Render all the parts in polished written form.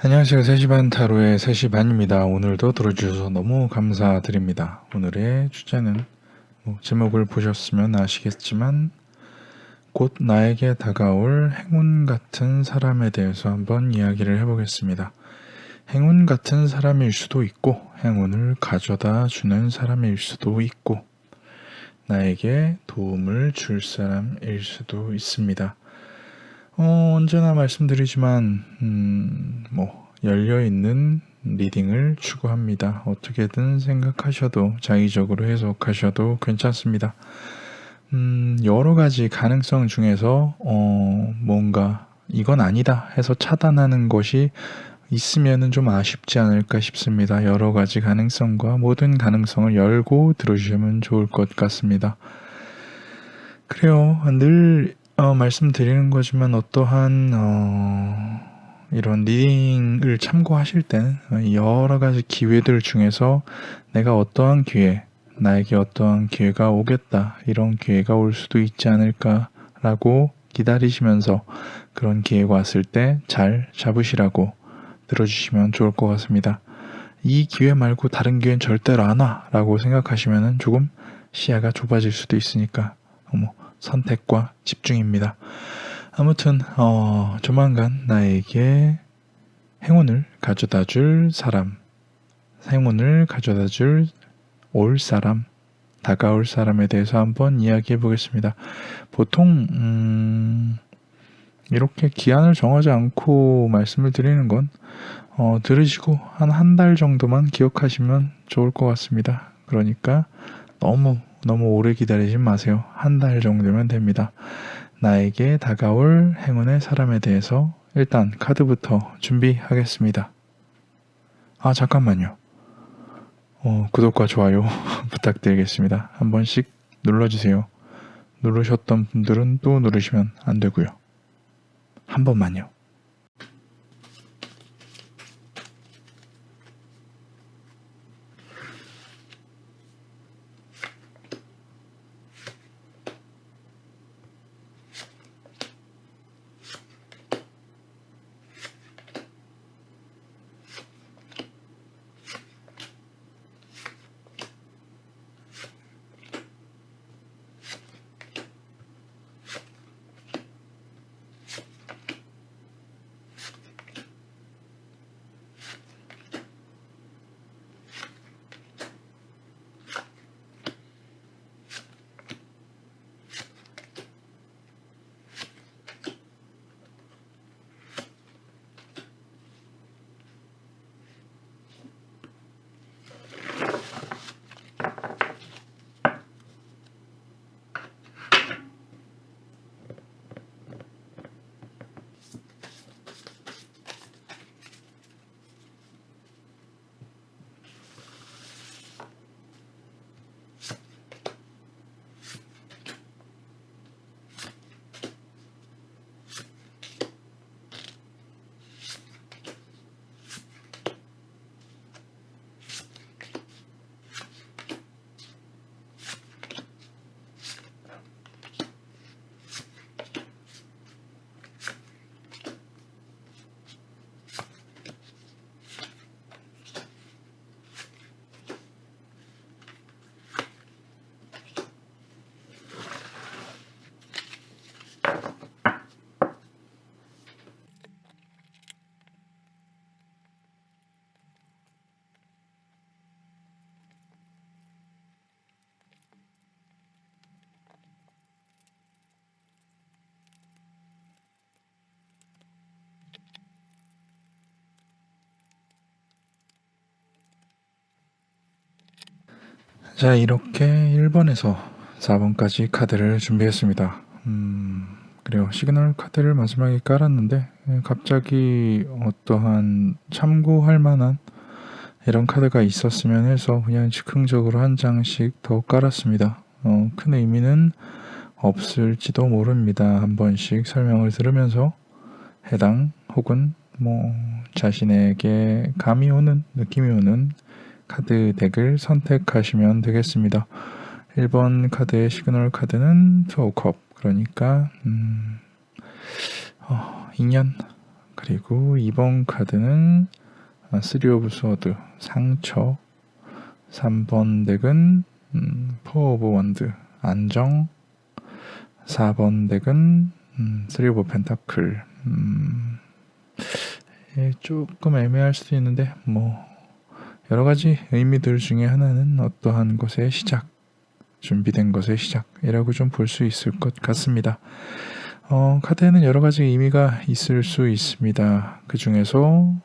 안녕하세요. 3시 반 타로의 3시 반입니다. 오늘도 들어주셔서 너무 감사드립니다. 오늘의 주제는 제목을 보셨으면 아시겠지만 곧 나에게 다가올 행운 같은 사람에 대해서 한번 이야기를 해보겠습니다. 행운 같은 사람일 수도 있고 행운을 가져다 주는 사람일 수도 있고 나에게 도움을 줄 사람일 수도 있습니다. 언제나 말씀드리지만 열려있는 리딩을 추구합니다. 어떻게든 생각하셔도 자의적으로 해석하셔도 괜찮습니다. 여러 가지 가능성 중에서 뭔가 이건 아니다 해서 차단하는 것이 있으면은 좀 아쉽지 않을까 싶습니다. 여러 가지 가능성과 모든 가능성을 열고 들어주시면 좋을 것 같습니다. 그래요. 늘 말씀드리는 거지만 어떠한 이런 리딩을 참고하실 때는 여러 가지 기회들 중에서 내가 어떠한 기회, 나에게 어떠한 기회가 오겠다, 이런 기회가 올 수도 있지 않을까라고 기다리시면서 그런 기회가 왔을 때 잘 잡으시라고 들어주시면 좋을 것 같습니다. 이 기회 말고 다른 기회는 절대로 안 와 라고 생각하시면 조금 시야가 좁아질 수도 있으니까 선택과 집중입니다. 아무튼 조만간 나에게 행운을 가져다 줄 사람, 행운을 가져다 줄 올 사람, 다가올 사람에 대해서 한번 이야기해 보겠습니다. 보통 이렇게 기한을 정하지 않고 말씀을 드리는 건 들으시고 한 달 정도만 기억하시면 좋을 것 같습니다. 그러니까 너무 오래 기다리지 마세요. 한 달 정도면 됩니다. 나에게 다가올 행운의 사람에 대해서 일단 카드부터 준비하겠습니다. 잠깐만요. 구독과 좋아요 부탁드리겠습니다. 한 번씩 눌러주세요. 누르셨던 분들은 또 누르시면 안 되고요. 한 번만요. 자, 이렇게 1번에서 4번까지 카드를 준비했습니다. 그래요. 시그널 카드를 마지막에 깔았는데 갑자기 어떠한 참고할 만한 이런 카드가 있었으면 해서 그냥 즉흥적으로 한 장씩 더 깔았습니다. 큰 의미는 없을지도 모릅니다. 한 번씩 설명을 들으면서 해당 혹은 자신에게 감이 오는, 느낌이 오는 카드 덱을 선택하시면 되겠습니다. 1번 카드의 시그널 카드는 투 오브 컵, 그러니까 인연, 그리고 2번 카드는 3 오브 소드, 상처. 3번 덱은 4 오브 원드, 안정. 4번 덱은 3 오브 펜타클. 조금 애매할 수도 있는데 여러 가지 의미들 중에 하나는 어떠한 것의 시작, 준비된 것의 시작이라고 좀 볼 수 있을 것 같습니다. 카드에는 여러 가지 의미가 있을 수 있습니다. 그 중에서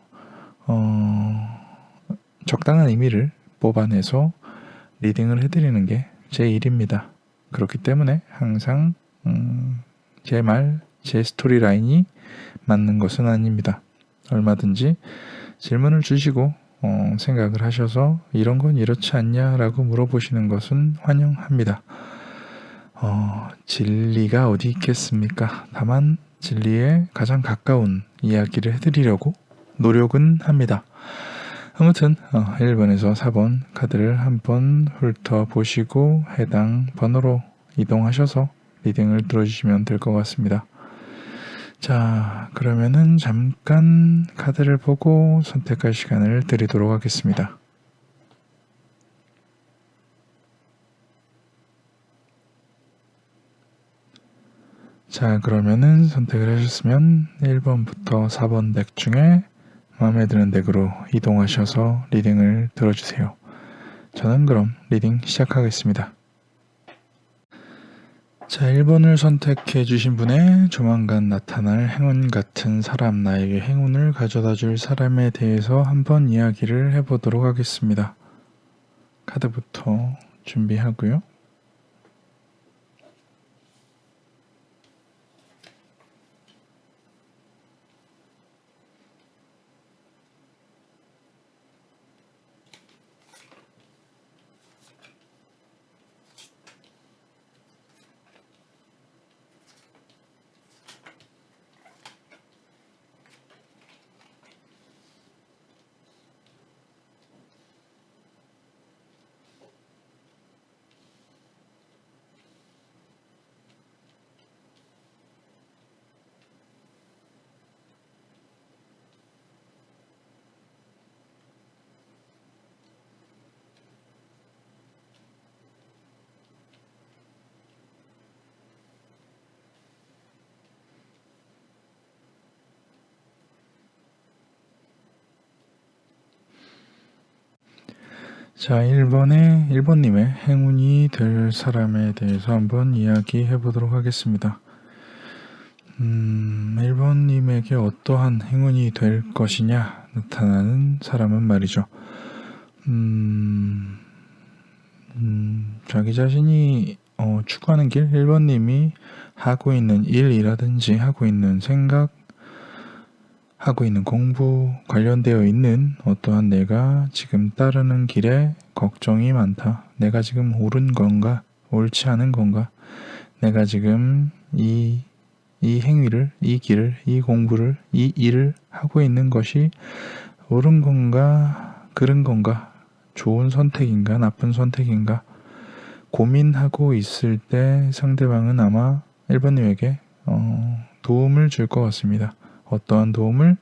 적당한 의미를 뽑아내서 리딩을 해드리는 게 제 일입니다. 그렇기 때문에 항상 제 말, 제 스토리 라인이 맞는 것은 아닙니다. 얼마든지 질문을 주시고 생각을 하셔서 이런 건 이렇지 않냐라고 물어보시는 것은 환영합니다. 진리가 어디 있겠습니까? 다만 진리에 가장 가까운 이야기를 해드리려고 노력은 합니다. 아무튼 1번에서 4번 카드를 한번 훑어보시고 해당 번호로 이동하셔서 리딩을 들어주시면 될 것 같습니다. 자, 그러면은 잠깐 카드를 보고 선택할 시간을 드리도록 하겠습니다. 자, 그러면은 선택을 하셨으면 1번부터 4번 덱 중에 마음에 드는 덱으로 이동하셔서 리딩을 들어주세요. 저는 그럼 리딩 시작하겠습니다. 자, 1번을 선택해 주신 분의 조만간 나타날 행운 같은 사람, 나에게 행운을 가져다 줄 사람에 대해서 한번 이야기를 해보도록 하겠습니다. 카드부터 준비하고요. 자, 1번님의 행운이 될 사람에 대해서 한번 이야기해 보도록 하겠습니다. 1번님에게 어떠한 행운이 될 것이냐 나타나는 사람은 말이죠. 자기 자신이 추구하는 길, 1번님이 하고 있는 일이라든지 하고 있는 생각, 하고 있는 공부, 관련되어 있는 어떠한 내가 지금 따르는 길에 걱정이 많다. 내가 지금 옳은 건가? 옳지 않은 건가? 내가 지금 이 행위를, 이 길을, 이 공부를, 이 일을 하고 있는 것이 옳은 건가? 그른 건가? 좋은 선택인가? 나쁜 선택인가? 고민하고 있을 때 상대방은 아마 1번님에게 도움을 줄 것 같습니다. 어떠한 도움을?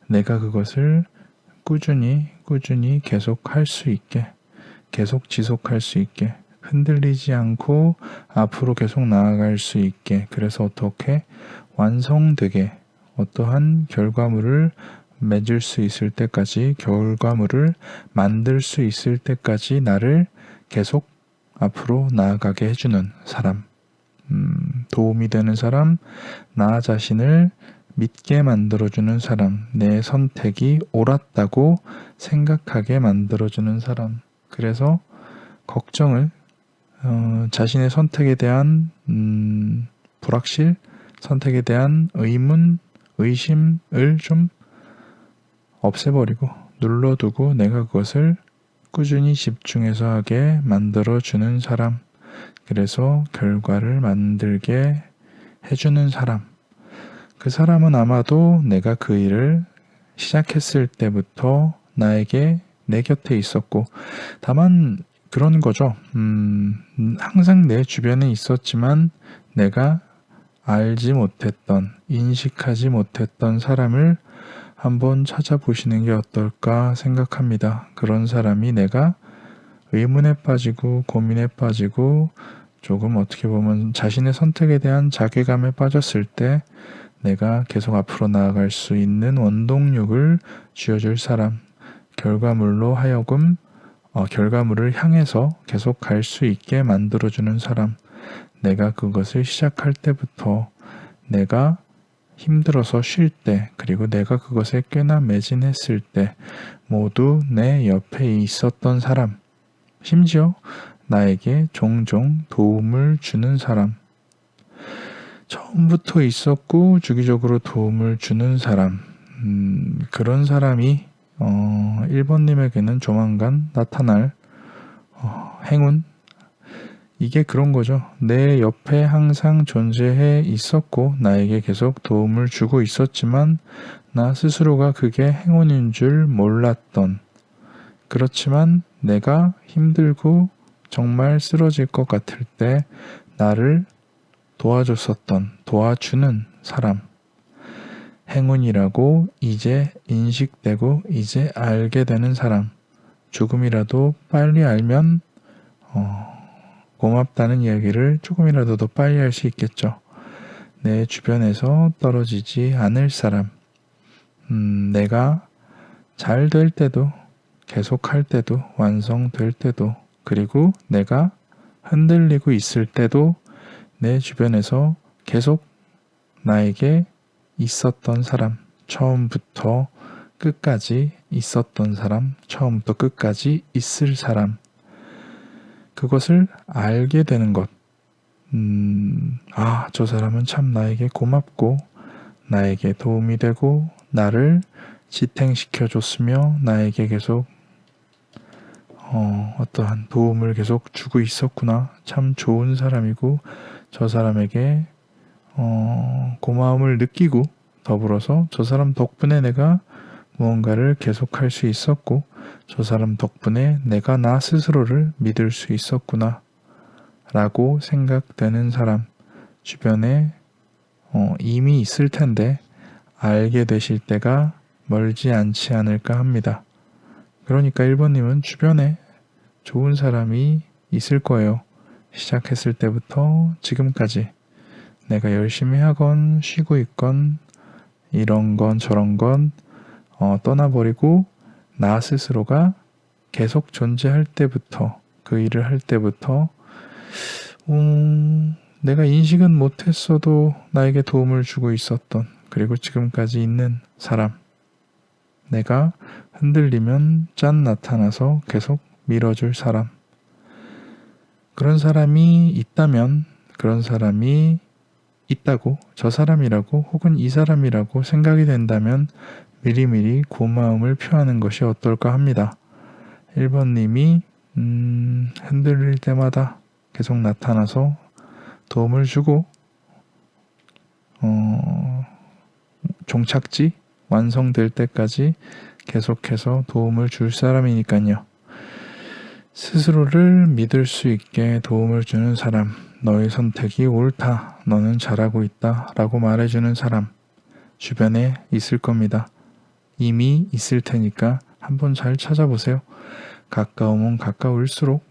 내가 그것을 꾸준히 계속 할 수 있게, 계속 지속할 수 있게, 흔들리지 않고 앞으로 계속 나아갈 수 있게, 그래서 어떻게 완성되게 어떠한 결과물을 맺을 수 있을 때까지, 결과물을 만들 수 있을 때까지 나를 계속 앞으로 나아가게 해주는 사람, 도움이 되는 사람, 나 자신을 믿게 만들어주는 사람, 내 선택이 옳았다고 생각하게 만들어주는 사람. 그래서 걱정을, 자신의 선택에 대한 불확실, 선택에 대한 의문, 의심을 좀 없애버리고 눌러두고 내가 그것을 꾸준히 집중해서 하게 만들어주는 사람. 그래서 결과를 만들게 해주는 사람. 그 사람은 아마도 내가 그 일을 시작했을 때부터 나에게 내 곁에 있었고, 다만 그런 거죠. 항상 내 주변에 있었지만 내가 알지 못했던, 인식하지 못했던 사람을 한번 찾아보시는 게 어떨까 생각합니다. 그런 사람이 내가 의문에 빠지고 고민에 빠지고 조금 어떻게 보면 자신의 선택에 대한 자괴감에 빠졌을 때 내가 계속 앞으로 나아갈 수 있는 원동력을 쥐어줄 사람, 결과물로 하여금 결과물을 향해서 계속 갈 수 있게 만들어주는 사람, 내가 그것을 시작할 때부터 내가 힘들어서 쉴 때, 그리고 내가 그것에 꽤나 매진했을 때 모두 내 옆에 있었던 사람, 심지어 나에게 종종 도움을 주는 사람, 처음부터 있었고 주기적으로 도움을 주는 사람, 그런 사람이 1번님에게는 조만간 나타날 행운, 이게 그런 거죠. 내 옆에 항상 존재해 있었고 나에게 계속 도움을 주고 있었지만 나 스스로가 그게 행운인 줄 몰랐던, 그렇지만 내가 힘들고 정말 쓰러질 것 같을 때 나를 도와줬었던, 도와주는 사람, 행운이라고 이제 인식되고 이제 알게 되는 사람, 조금이라도 빨리 알면 고맙다는 이야기를 조금이라도 더 빨리 할 수 있겠죠. 내 주변에서 떨어지지 않을 사람, 내가 잘 될 때도, 계속할 때도, 완성될 때도, 그리고 내가 흔들리고 있을 때도 내 주변에서 계속 나에게 있었던 사람, 처음부터 끝까지 있었던 사람, 처음부터 끝까지 있을 사람, 그것을 알게 되는 것. 저 사람은 참 나에게 고맙고 나에게 도움이 되고 나를 지탱시켜 줬으며 나에게 계속 어떠한 도움을 계속 주고 있었구나. 참 좋은 사람이고 저 사람에게 고마움을 느끼고 더불어서 저 사람 덕분에 내가 무언가를 계속할 수 있었고 저 사람 덕분에 내가 나 스스로를 믿을 수 있었구나 라고 생각되는 사람, 주변에 이미 있을 텐데 알게 되실 때가 멀지 않지 않을까 합니다. 그러니까 1번님은 주변에 좋은 사람이 있을 거예요. 시작했을 때부터 지금까지 내가 열심히 하건 쉬고 있건 이런 건 저런 건 떠나버리고 나 스스로가 계속 존재할 때부터, 그 일을 할 때부터 내가 인식은 못했어도 나에게 도움을 주고 있었던, 그리고 지금까지 있는 사람, 내가 흔들리면 짠 나타나서 계속 밀어줄 사람, 그런 사람이 있다면, 그런 사람이 있다고, 저 사람이라고 혹은 이 사람이라고 생각이 된다면 미리미리 고마움을 표하는 것이 어떨까 합니다. 1번님이 흔들릴 때마다 계속 나타나서 도움을 주고 종착지 완성될 때까지 계속해서 도움을 줄 사람이니까요. 스스로를 믿을 수 있게 도움을 주는 사람, 너의 선택이 옳다, 너는 잘하고 있다 라고 말해주는 사람 주변에 있을 겁니다. 이미 있을 테니까 한번 잘 찾아보세요. 가까우면 가까울수록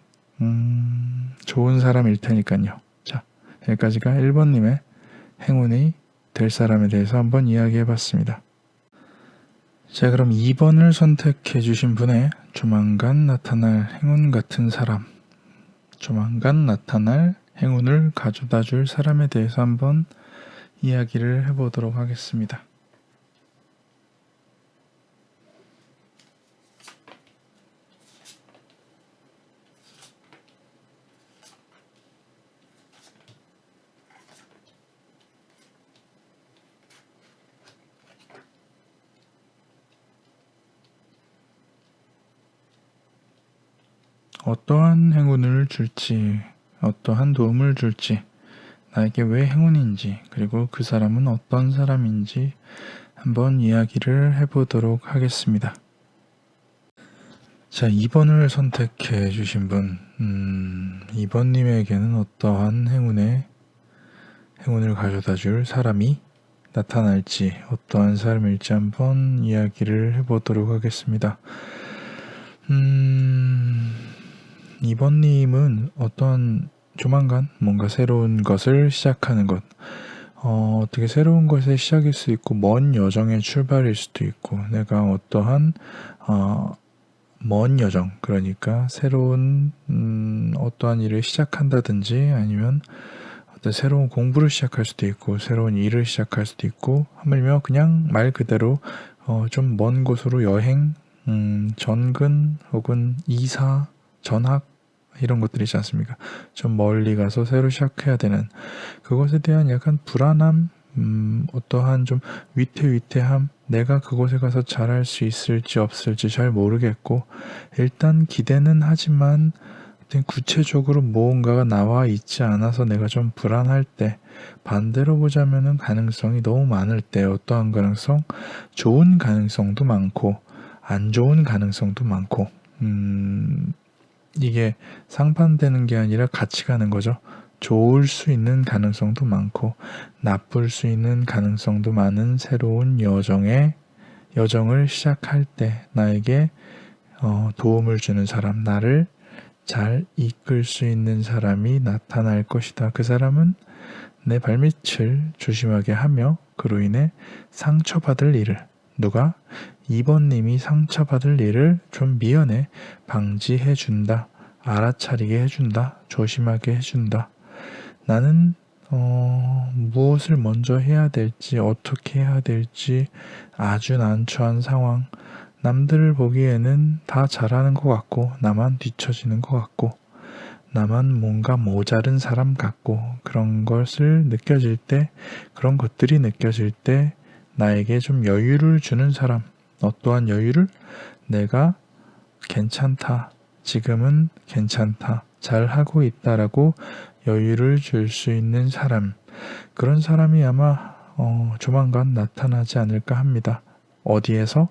좋은 사람일 테니까요. 자, 여기까지가 1번님의 행운이 될 사람에 대해서 한번 이야기해 봤습니다. 자, 그럼 2번을 선택해 주신 분의 조만간 나타날 행운 같은 사람, 조만간 나타날 행운을 가져다 줄 사람에 대해서 한번 이야기를 해보도록 하겠습니다. 어떠한 행운을 줄지, 어떠한 도움을 줄지, 나에게 왜 행운인지, 그리고 그 사람은 어떤 사람인지 한번 이야기를 해보도록 하겠습니다. 자, 2번을 선택해 주신 분, 2번님에게는 어떠한 행운을 가져다 줄 사람이 나타날지 어떠한 사람일지 한번 이야기를 해보도록 하겠습니다. 이번님은 어떤 조만간 뭔가 새로운 것을 시작하는 것, 어떻게 새로운 것의 시작일 수 있고 먼 여정의 출발일 수도 있고 내가 어떠한 먼 여정, 그러니까 새로운 어떠한 일을 시작한다든지 아니면 어떤 새로운 공부를 시작할 수도 있고 새로운 일을 시작할 수도 있고 하물며 그냥 말 그대로 좀 먼 곳으로 여행, 전근 혹은 이사, 전학 이런 것들이 있지 않습니까? 좀 멀리 가서 새로 시작해야 되는 그것에 대한 약간 불안함, 어떠한 좀 위태위태함, 내가 그곳에 가서 잘할 수 있을지 없을지 잘 모르겠고 일단 기대는 하지만 구체적으로 무언가가 나와 있지 않아서 내가 좀 불안할 때, 반대로 보자면은 가능성이 너무 많을 때 어떠한 가능성? 좋은 가능성도 많고 안 좋은 가능성도 많고 이게 상반되는 게 아니라 같이 가는 거죠. 좋을 수 있는 가능성도 많고 나쁠 수 있는 가능성도 많은 새로운 여정을 시작할 때 나에게 도움을 주는 사람, 나를 잘 이끌 수 있는 사람이 나타날 것이다. 그 사람은 내 발밑을 조심하게 하며 그로 인해 상처받을 일을, 누가? 2번님이 상처받을 일을 좀 미연에 방지해 준다. 알아차리게 해준다. 조심하게 해준다. 나는 무엇을 먼저 해야 될지 어떻게 해야 될지 아주 난처한 상황, 남들을 보기에는 다 잘하는 것 같고 나만 뒤처지는 것 같고 나만 뭔가 모자른 사람 같고 그런 것을 느껴질 때, 그런 것들이 느껴질 때 나에게 좀 여유를 주는 사람, 어떠한 여유를? 내가 괜찮다, 지금은 괜찮다, 잘하고 있다라고 여유를 줄 수 있는 사람, 그런 사람이 아마 조만간 나타나지 않을까 합니다. 어디에서?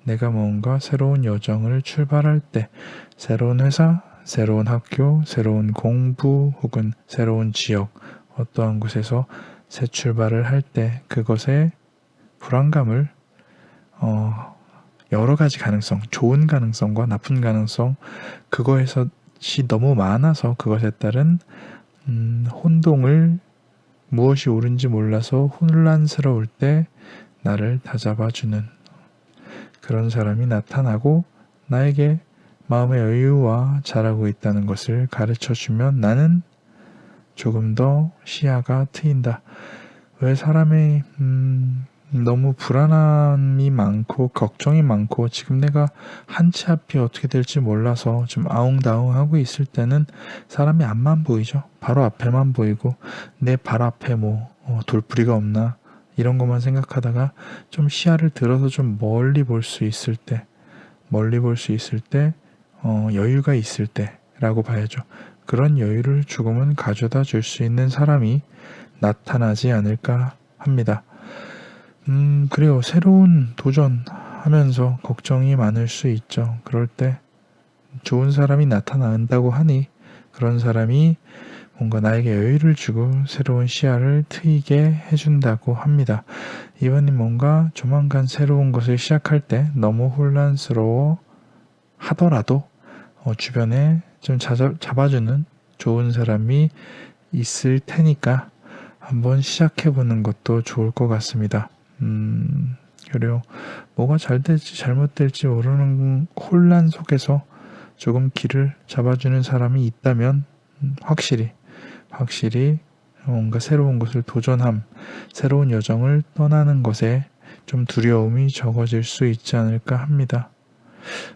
내가 뭔가 새로운 여정을 출발할 때, 새로운 회사, 새로운 학교, 새로운 공부 혹은 새로운 지역, 어떠한 곳에서 새 출발을 할 때 그것의 불안감을 여러 가지 가능성, 좋은 가능성과 나쁜 가능성, 그것이 너무 많아서 그것에 따른 혼동을, 무엇이 옳은지 몰라서 혼란스러울 때 나를 다잡아주는 그런 사람이 나타나고 나에게 마음의 여유와 잘하고 있다는 것을 가르쳐주면 나는 조금 더 시야가 트인다. 왜 사람이 너무 불안함이 많고 걱정이 많고 지금 내가 한 치 앞이 어떻게 될지 몰라서 좀 아웅다웅하고 있을 때는 사람이 앞만 보이죠. 바로 앞에만 보이고 내 발 앞에 돌부리가 없나 이런 것만 생각하다가 좀 시야를 들어서 좀 멀리 볼 수 있을 때, 여유가 있을 때라고 봐야죠. 그런 여유를 조금은 가져다 줄 수 있는 사람이 나타나지 않을까 합니다. 그래요. 새로운 도전하면서 걱정이 많을 수 있죠. 그럴 때 좋은 사람이 나타난다고 하니 그런 사람이 뭔가 나에게 여유를 주고 새로운 시야를 트이게 해준다고 합니다. 이번님 뭔가 조만간 새로운 것을 시작할 때 너무 혼란스러워 하더라도 주변에 좀 잡아주는 좋은 사람이 있을 테니까 한번 시작해보는 것도 좋을 것 같습니다. 그래요. 뭐가 잘 될지 잘못될지 모르는 혼란 속에서 조금 길을 잡아주는 사람이 있다면 확실히 뭔가 새로운 것을 도전함, 새로운 여정을 떠나는 것에 좀 두려움이 적어질 수 있지 않을까 합니다.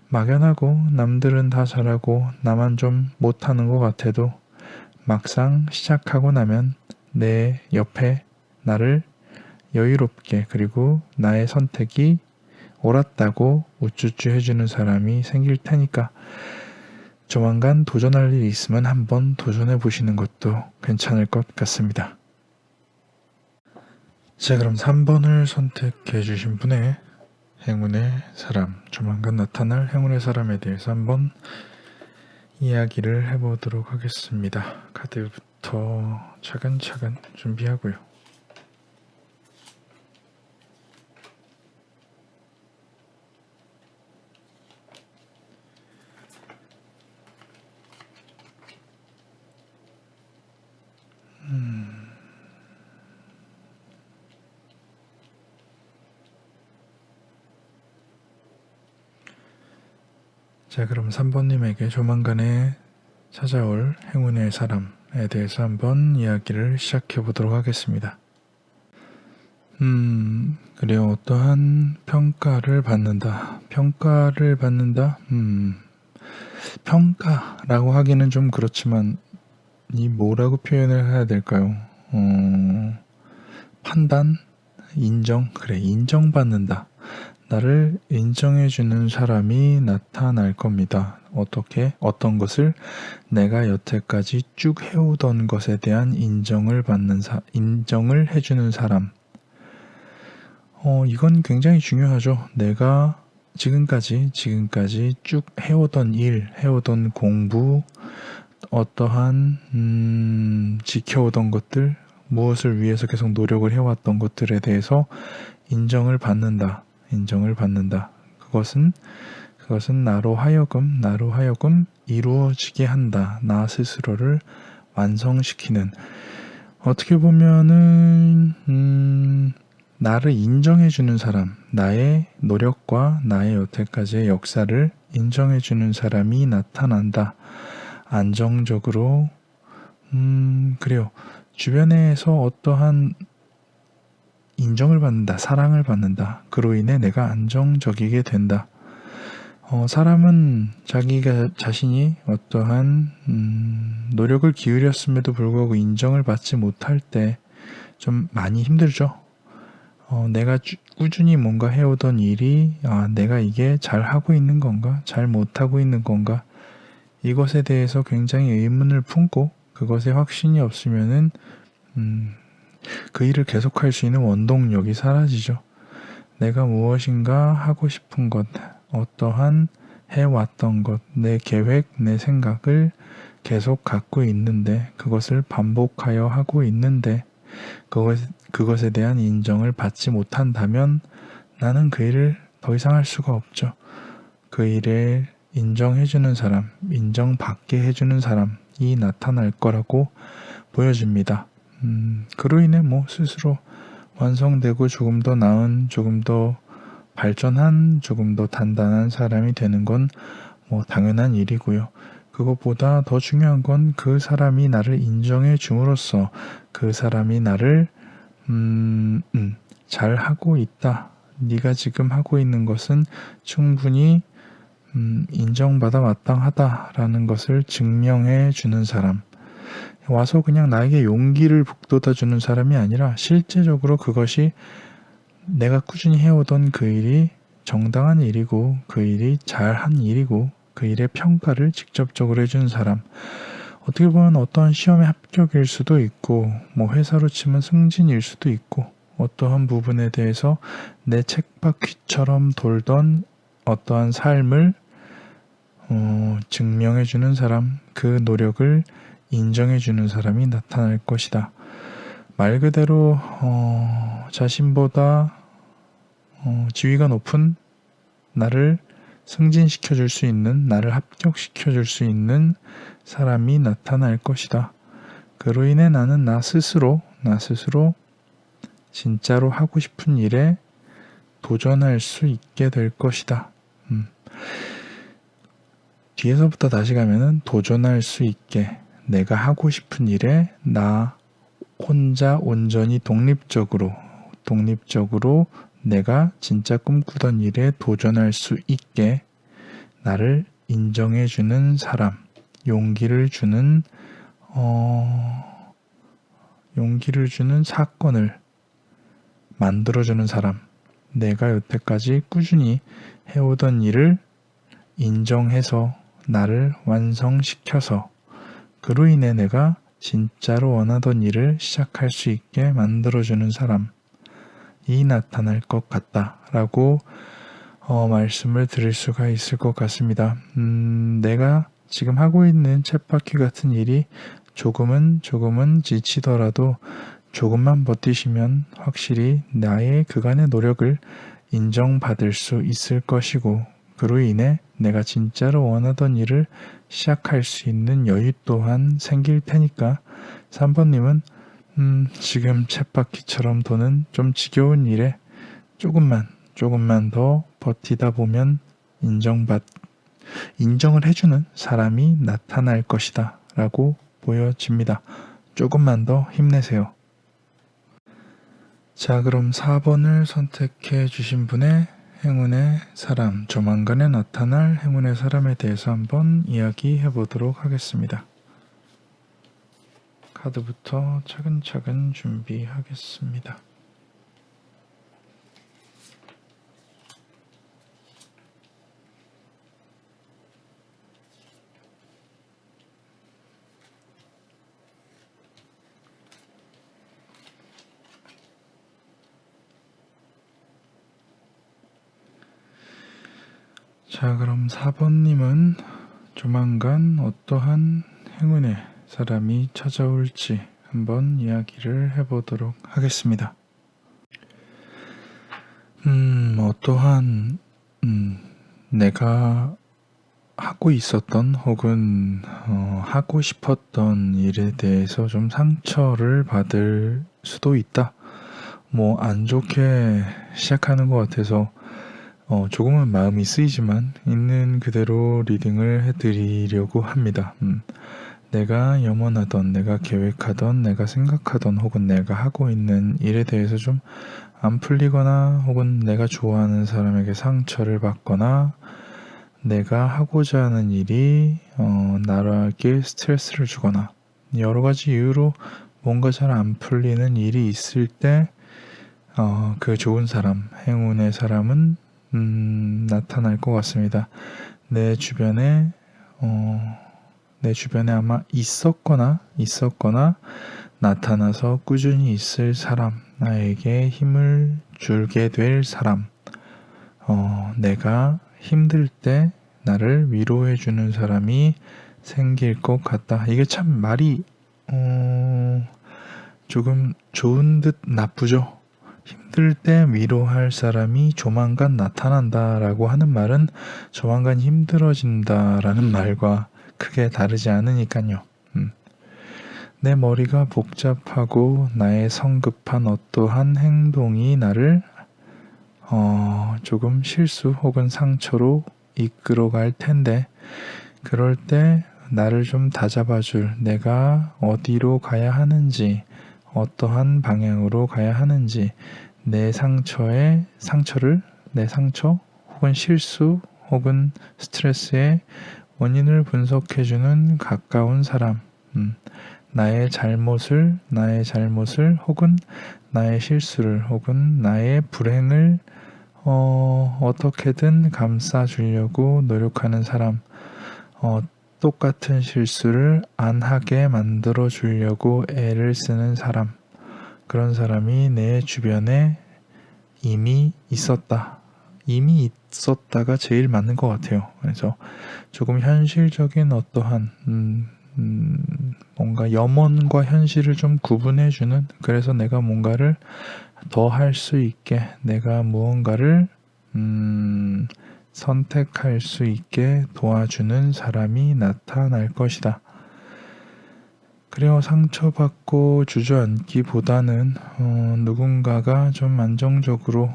막연하고 남들은 다 잘하고 나만 좀 못하는 것 같아도 막상 시작하고 나면 내 옆에 나를 여유롭게, 그리고 나의 선택이 옳았다고 우쭈쭈 해주는 사람이 생길 테니까 조만간 도전할 일이 있으면 한번 도전해 보시는 것도 괜찮을 것 같습니다. 자, 그럼 3번을 선택해 주신 분의 행운의 사람, 조만간 나타날 행운의 사람에 대해서 한번 이야기를 해보도록 하겠습니다. 카드부터 차근차근 준비하고요. 자, 그럼 3번님에게 조만간에 찾아올 행운의 사람에 대해서 한번 이야기를 시작해 보도록 하겠습니다. 그래요. 어떠한 평가를 받는다. 평가를 받는다? 평가라고 하기는 좀 그렇지만, 이 뭐라고 표현을 해야 될까요? 판단? 인정? 그래, 인정받는다. 나를 인정해주는 사람이 나타날 겁니다. 어떻게? 어떤 것을? 내가 여태까지 쭉 해오던 것에 대한 인정을 해주는 사람. 이건 굉장히 중요하죠. 내가 지금까지 쭉 해오던 일, 해오던 공부, 어떠한 지켜오던 것들, 무엇을 위해서 계속 노력을 해왔던 것들에 대해서 인정을 받는다. 그것은 나로 하여금 이루어지게 한다. 나 스스로를 완성시키는. 어떻게 보면은 나를 인정해주는 사람, 나의 노력과 나의 여태까지의 역사를 인정해주는 사람이 나타난다. 안정적으로, 그래요. 주변에서 어떠한 인정을 받는다, 사랑을 받는다. 그로 인해 내가 안정적이게 된다. 사람은 자신이 어떠한 노력을 기울였음에도 불구하고 인정을 받지 못할 때 좀 많이 힘들죠. 내가 꾸준히 뭔가 해오던 일이 내가 이게 잘하고 있는 건가? 잘 못하고 있는 건가? 이것에 대해서 굉장히 의문을 품고 그것에 확신이 없으면은 그 일을 계속할 수 있는 원동력이 사라지죠. 내가 무엇인가 하고 싶은 것, 어떠한 해왔던 것, 내 계획, 내 생각을 계속 갖고 있는데 그것을 반복하여 하고 있는데 그것에 대한 인정을 받지 못한다면 나는 그 일을 더 이상 할 수가 없죠. 그 일을 인정해주는 사람, 인정받게 해주는 사람이 나타날 거라고 보여집니다. 그로 인해 스스로 완성되고 조금 더 나은, 조금 더 발전한, 조금 더 단단한 사람이 되는 건 당연한 일이고요. 그것보다 더 중요한 건 그 사람이 나를 인정해 줌으로써 그 사람이 나를 잘 하고 있다. 네가 지금 하고 있는 것은 충분히 인정받아 마땅하다라는 것을 증명해 주는 사람. 와서 그냥 나에게 용기를 북돋아 주는 사람이 아니라 실제적으로 그것이 내가 꾸준히 해오던 그 일이 정당한 일이고 그 일이 잘한 일이고 그 일의 평가를 직접적으로 해주는 사람. 어떻게 보면 어떠한 시험의 합격일 수도 있고 회사로 치면 승진일 수도 있고 어떠한 부분에 대해서 내 쳇바퀴처럼 돌던 어떠한 삶을 증명해주는 사람, 그 노력을 인정해주는 사람이 나타날 것이다. 말 그대로 자신보다 지위가 높은 나를 승진시켜줄 수 있는, 나를 합격시켜줄 수 있는 사람이 나타날 것이다. 그로 인해 나는 나 스스로 진짜로 하고 싶은 일에 도전할 수 있게 될 것이다. 뒤에서부터 다시 가면은 도전할 수 있게 내가 하고 싶은 일에 나 혼자 온전히 독립적으로 내가 진짜 꿈꾸던 일에 도전할 수 있게 나를 인정해주는 사람, 용기를 주는 사건을 만들어주는 사람, 내가 여태까지 꾸준히 해오던 일을 인정해서 나를 완성시켜서 그로 인해 내가 진짜로 원하던 일을 시작할 수 있게 만들어주는 사람이 나타날 것 같다라고 말씀을 드릴 수가 있을 것 같습니다. 내가 지금 하고 있는 쳇바퀴 같은 일이 조금은 지치더라도 조금만 버티시면 확실히 나의 그간의 노력을 인정받을 수 있을 것이고 그로 인해 내가 진짜로 원하던 일을 시작할 수 있는 여유 또한 생길 테니까 3번님은 지금 쳇바퀴처럼 도는 좀 지겨운 일에 조금만 더 버티다 보면 인정을 해주는 사람이 나타날 것이다 라고 보여집니다. 조금만 더 힘내세요. 자, 그럼 4번을 선택해 주신 분의 행운의 사람, 조만간에 나타날 행운의 사람에 대해서 한번 이야기해 보도록 하겠습니다. 카드부터 차근차근 준비하겠습니다. 자, 그럼 4번님은 조만간 어떠한 행운의 사람이 찾아올지 한번 이야기를 해보도록 하겠습니다. 어떠한 내가 하고 있었던 혹은 하고 싶었던 일에 대해서 좀 상처를 받을 수도 있다. 뭐 안 좋게 시작하는 것 같아서 조금은 마음이 쓰이지만 있는 그대로 리딩을 해드리려고 합니다. 내가 염원하던, 내가 계획하던, 내가 생각하던 혹은 내가 하고 있는 일에 대해서 좀 안 풀리거나 혹은 내가 좋아하는 사람에게 상처를 받거나 내가 하고자 하는 일이 나에게 스트레스를 주거나 여러 가지 이유로 뭔가 잘 안 풀리는 일이 있을 때 그 좋은 사람, 행운의 사람은 나타날 것 같습니다. 내 주변에 아마 있었거나 나타나서 꾸준히 있을 사람, 나에게 힘을 주게 될 사람, 내가 힘들 때 나를 위로해 주는 사람이 생길 것 같다. 이게 참 말이 조금 좋은 듯 나쁘죠. 힘들 때 위로할 사람이 조만간 나타난다라고 하는 말은 조만간 힘들어진다라는 말과 크게 다르지 않으니까요. 내 머리가 복잡하고 나의 성급한 어떠한 행동이 나를 조금 실수 혹은 상처로 이끌어갈 텐데 그럴 때 나를 좀 다잡아줄 내가 어디로 가야 하는지 어떠한 방향으로 가야 하는지 내 상처 혹은 실수 혹은 스트레스의 원인을 분석해주는 가까운 사람 나의 잘못을 혹은 나의 실수를 혹은 나의 불행을 어떻게든 감싸주려고 노력하는 사람 똑같은 실수를 안 하게 만들어 주려고 애를 쓰는 사람 그런 사람이 내 주변에 이미 있었다가 제일 맞는 것 같아요. 그래서 조금 현실적인 어떠한 뭔가 염원과 현실을 좀 구분해주는 그래서 내가 뭔가를 더 할 수 있게 내가 무언가를 선택할 수 있게 도와주는 사람이 나타날 것이다. 그리고 상처받고 주저앉기보다는 누군가가 좀 안정적으로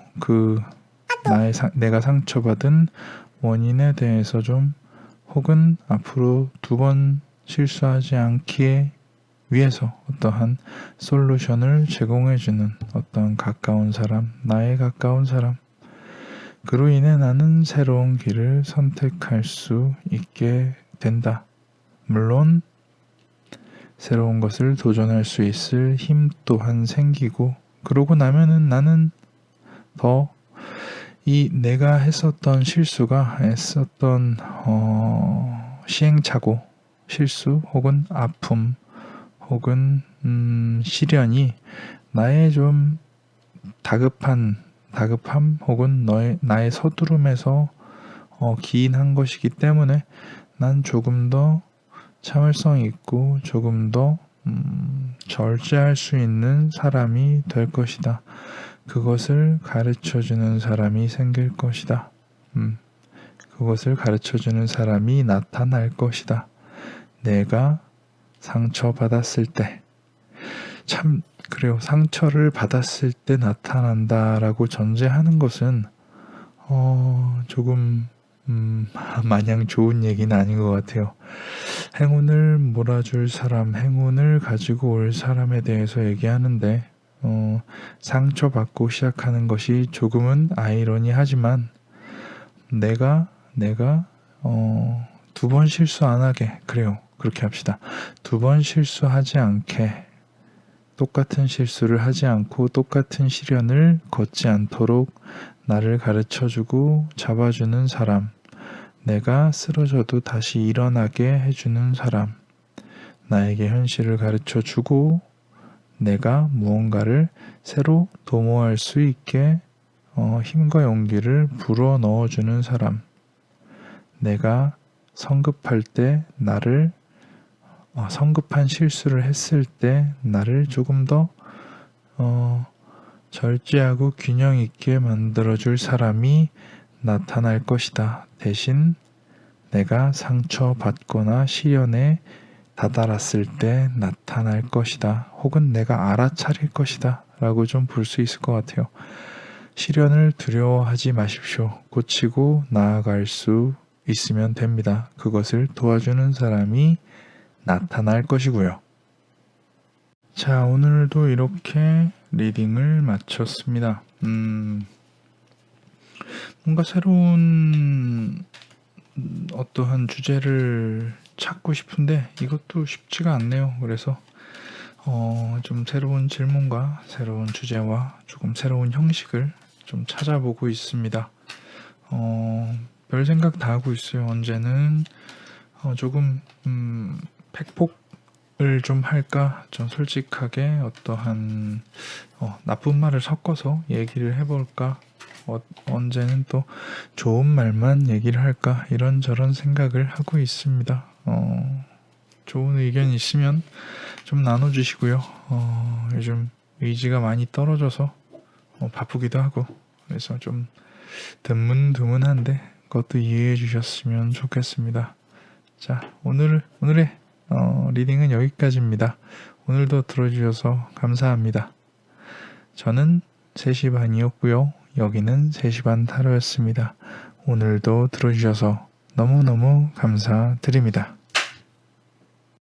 내가 상처받은 원인에 대해서 좀 혹은 앞으로 2번 실수하지 않기 위해서 어떠한 솔루션을 제공해주는 어떤 가까운 사람, 나의 가까운 사람 그로 인해 나는 새로운 길을 선택할 수 있게 된다. 물론 새로운 것을 도전할 수 있을 힘 또한 생기고 그러고 나면은 나는 더 이 내가 했었던 실수가 했었던 시행착오, 실수 혹은 아픔 혹은 시련이 나의 좀 다급함 혹은 나의 서두름에서 기인한 것이기 때문에 난 조금 더 참을성 있고 조금 더 절제할 수 있는 사람이 될 것이다. 그것을 가르쳐주는 사람이 생길 것이다. 그것을 가르쳐주는 사람이 나타날 것이다. 내가 상처받았을 때 참 그래요. 상처를 받았을 때 나타난다라고 전제하는 것은 조금 마냥 좋은 얘기는 아닌 것 같아요. 행운을 몰아줄 사람, 행운을 가지고 올 사람에 대해서 얘기하는데 상처받고 시작하는 것이 조금은 아이러니하지만 내가 2번 실수 안 하게, 그래요. 그렇게 합시다. 2번 실수하지 않게, 똑같은 실수를 하지 않고 똑같은 시련을 걷지 않도록 나를 가르쳐주고 잡아주는 사람, 내가 쓰러져도 다시 일어나게 해주는 사람, 나에게 현실을 가르쳐주고 내가 무언가를 새로 도모할 수 있게 힘과 용기를 불어 넣어주는 사람, 내가 성급할 때 나를 성급한 실수를 했을 때 나를 조금 더 절제하고 균형 있게 만들어줄 사람이 나타날 것이다. 대신 내가 상처받거나 시련에 다다랐을 때 나타날 것이다. 혹은 내가 알아차릴 것이다. 라고 좀 볼 수 있을 것 같아요. 시련을 두려워하지 마십시오. 고치고 나아갈 수 있으면 됩니다. 그것을 도와주는 사람이 나타날 것이고요. 자, 오늘도 이렇게 리딩을 마쳤습니다. 뭔가 새로운 어떠한 주제를 찾고 싶은데 이것도 쉽지가 않네요. 그래서 좀 새로운 질문과 새로운 주제와 조금 새로운 형식을 좀 찾아보고 있습니다. 별 생각 다 하고 있어요. 언제는 조금 팩폭을 좀 할까, 좀 솔직하게 어떠한 나쁜 말을 섞어서 얘기를 해볼까, 언제는 또 좋은 말만 얘기를 할까, 이런저런 생각을 하고 있습니다. 좋은 의견 있으면 좀 나눠주시고요. 요즘 의지가 많이 떨어져서 바쁘기도 하고 그래서 좀 드문드문한데 그것도 이해해 주셨으면 좋겠습니다. 자, 오늘의 리딩은 여기까지입니다. 오늘도 들어주셔서 감사합니다. 저는 3시 반이었고요. 여기는 3시 반 타로였습니다. 오늘도 들어주셔서 너무너무 감사드립니다.